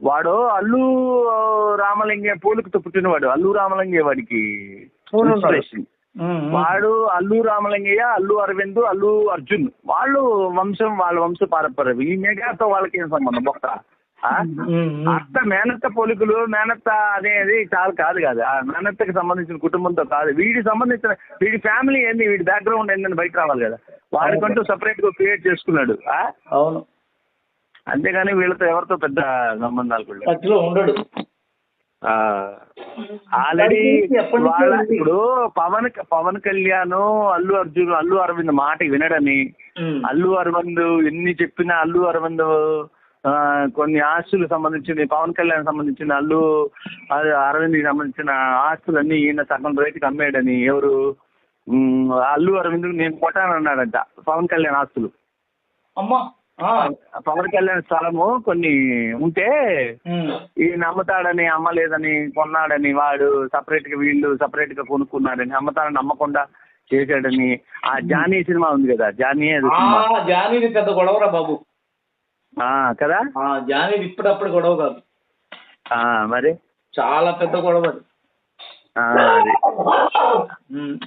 వాడు అల్లు రామలింగే పోలికతో పుట్టినవాడు. అల్లు రామలింగే వాడికి ఇన్స్పిరేషన్. వాడు అల్లు రామలింగయ్య, అల్లు అరవింద్, అల్లు అర్జున్ వాళ్ళు వాళ్ళ వంశ పారంపర్యం. ఈ మెగాతో వాళ్ళకి ఏం సంబంధం బొక్క? అత్త మేనత్త పోలికలు, మేనత్త అనేది చాలా కాదు ఆ మేనత్తకి సంబంధించిన కుటుంబంతో కాదు. వీడి ఫ్యామిలీ ఏంది, వీడి బ్యాక్గ్రౌండ్ ఏందని బయట రావాలి కదా. వాడికంటూ సపరేట్ గా క్రియేట్ చేసుకున్నాడు. అవును, అంతేగాని వీళ్ళతో ఎవరితో పెద్ద సంబంధాలు కూడా ఉండడు. ఆల్రెడీ ఇప్పుడు పవన్ కళ్యాణ్, అల్లు అరవింద్ మాట వినడని, అల్లు అరవింద్ ఎన్ని చెప్పినా అల్లు అరవింద్ కొన్ని ఆస్తులకు సంబంధించింది, పవన్ కళ్యాణ్ సంబంధించిన అరవింద్కి సంబంధించిన ఆస్తులన్నీ ఈయన సగం రేటుకి అమ్మేయడని, ఎవరు అల్లు అరవింద్ నేను కొట్టానన్నాడంట పవన్ కళ్యాణ్ ఆస్తులు. పవన్ కళ్యాణ్ స్థలము కొన్ని ఉంటే ఈయన అమ్ముతాడని, అమ్మలేదని, కొన్నాడని, వాడు సపరేట్ గా వీళ్ళు సపరేట్ గా కొనుక్కున్నాడని, అమ్మతాడని అమ్మకుండా చేశాడని. ఆ జానీ సినిమా ఉంది కదా, జానీ పెద్ద గొడవరా బాబు కదా. జానీ ఇప్పుడప్పుడు గొడవ కాదు, మరి చాలా పెద్ద గొడవ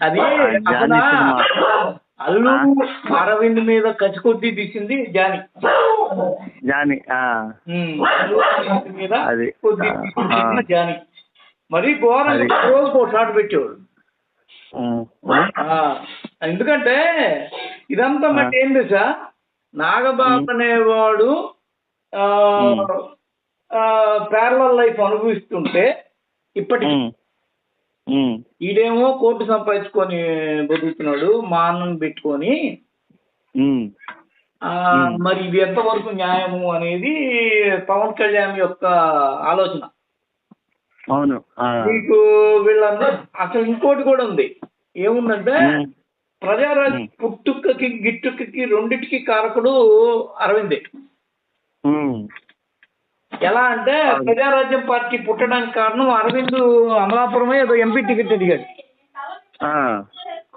అది. అల్లు అరవింద్ మీద కచ్చి కొద్ది తీసింది జానీ. మీద కొద్ది జానీ మరి ఘోరంగా రోజుకో షాట్ పెట్టేవాడు. ఎందుకంటే ఇదంతా మట్టి ఏం తెలుసా, నాగబాబు అనేవాడు ప్యారలల్ లైఫ్ అనుభవిస్తుంటే ఇప్పటికి ఈడేమో కోర్టు సంపాదించుకొని బతుకుతున్నాడు, మా అన్నను పెట్టుకొని. మరి ఇది ఎంతవరకు న్యాయము అనేది పవన్ కళ్యాణ్ యొక్క ఆలోచన. అవును, మీకు వీళ్ళందరూ అసలు ఇంకోటి కూడా ఉంది. ఏముందంటే ప్రజారాజ్యం పుట్టుకకి గిట్టుకకి రెండిటికి కారకుడు అరవిందే. ఎలా అంటే ప్రజారాజ్యం పార్టీ పుట్టడానికి కారణం అరవింద్ అమలాపురమే ఏదో ఎంపీ టికెట్ అడిగాడు.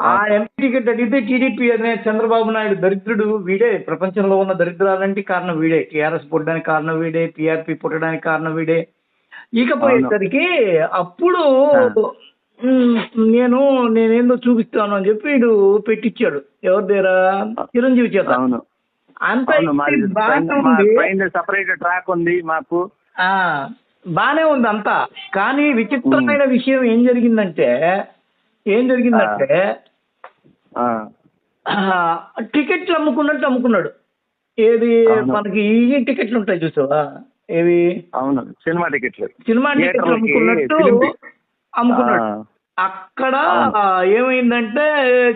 ఆ ఎంపీ టికెట్ అడిగితే టీడీపీ అనే చంద్రబాబు నాయుడు దరిద్రుడు, వీడే ప్రపంచంలో ఉన్న దరిద్రాలంటే కారణం వీడే, టీఆర్ఎస్ పుట్టడానికి కారణం వీడే, టీఆర్పీ పుట్టడానికి కారణం వీడే. ఇకపోయేసరికి అప్పుడు నేనేందో చూపిస్తాను అని చెప్పి వీడు పెట్టించాడు. ఎవరి దగ్గర? చిరంజీవి చేత. ట్రాక్ ఉంది మాకు, బానే ఉంది అంతా. కానీ విచిత్రమైన విషయం ఏం జరిగిందంటే టికెట్లు అమ్ముకున్నాడు. ఏది మనకి ఈ టికెట్లు ఉంటాయి చూసావా, ఏవి? అవును, సినిమా టికెట్లు అమ్ముకున్నట్టు అమ్ముకున్నాడు. అక్కడ ఏమైందంటే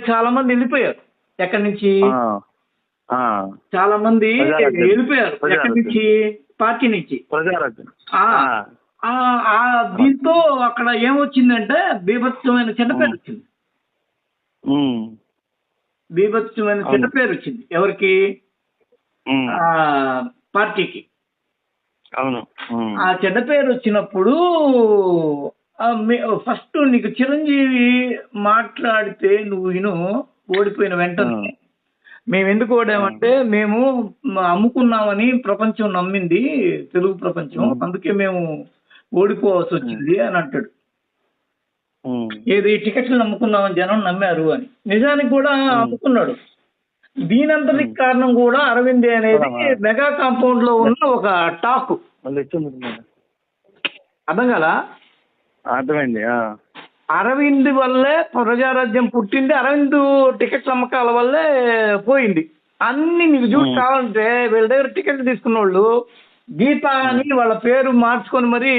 చాలా మంది వెళ్ళిపోయారు. ఎక్కడి నుంచి? చాలా మంది వెళ్ళిపోయారు. ఎక్కడి నుంచి? పార్టీ నుంచి. దీంతో అక్కడ ఏమొచ్చిందంటే బీభత్సమైన చెడ్డ పేరు వచ్చింది. చెడ్డ పేరు వచ్చింది ఎవరికి? పార్టీకి. అవును. ఆ చెడ్డ పేరు వచ్చినప్పుడు ఫస్ట్ నీకు చిరంజీవి మాట్లాడితే నువ్వు ఓడిపోయిన వెంటనే మేము ఎందుకు ఓడామంటే మేము అమ్ముకున్నామని ప్రపంచం నమ్మింది, తెలుగు ప్రపంచం, అందుకే మేము ఓడిపోవాల్సి వచ్చింది అని అంటాడు. ఏది టికెట్లు అమ్ముకున్నామని జనం నమ్మారు అని. నిజానికి కూడా అమ్ముకున్నాడు. దీనంతటికి కారణం కూడా అరవిందే అనేది మెగా కాంపౌండ్ లో ఉన్న ఒక టాక్. అర్థం కదా? అర్థమైంది. అరవింద్ వల్లే ప్రజారాజ్యం పుట్టింది, అరవింద్ టికెట్ల అమ్మకాల వల్లే పోయింది. అన్ని నీకు చూసి కావాలంటే వీళ్ళ దగ్గర టికెట్లు తీసుకున్న వాళ్ళు గీత అని వాళ్ళ పేరు మార్చుకొని మరి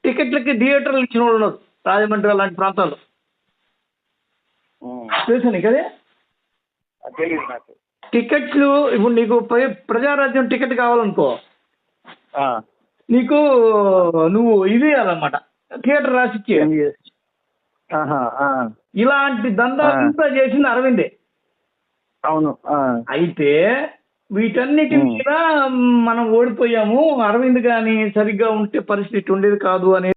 టికెట్లకి థియేటర్లు ఇచ్చిన వాళ్ళు ఉన్నారు రాజమండ్రి అలాంటి ప్రాంతాల్లో. తెలుసా నీకు అదే? టికెట్లు ఇప్పుడు నీకు ప్రజారాజ్యం టికెట్ కావాలనుకో, నీకు నువ్వు ఇది అన్నమాట, థియేటర్ రాసిచ్చే. ఇలాంటి దందాంతా చేసింది అరవిందే. అవును. అయితే వీటన్నిటి మీద మనం ఓడిపోయాము, అరవింద్ గాని సరిగ్గా ఉంటే పరిస్థితి ఉండేది కాదు అనేది